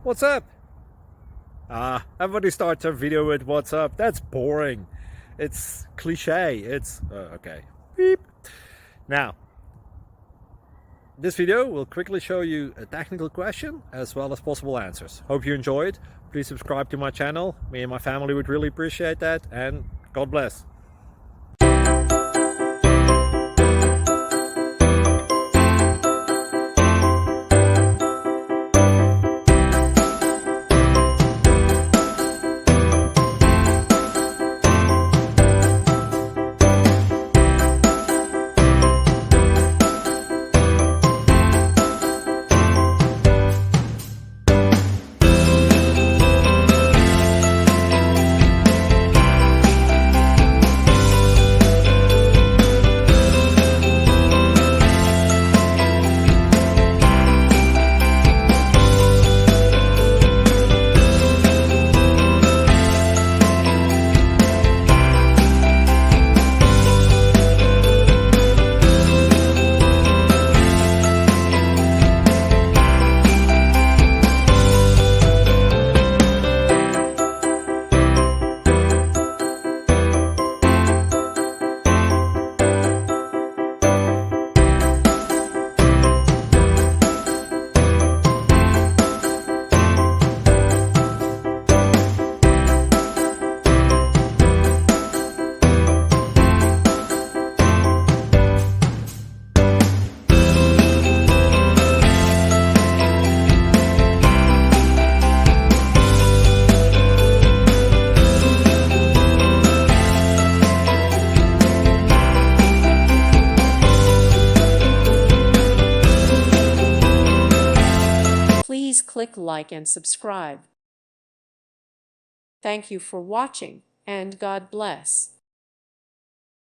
What's up? Everybody starts their video with what's up. That's boring. It's cliche. It's okay. Beep. Now, this video will quickly show you a technical question as well as possible answers. Hope you enjoyed. Please subscribe to my channel. Me and my family would really appreciate that, and God bless. Please click like and subscribe. Thank you for watching, and God bless.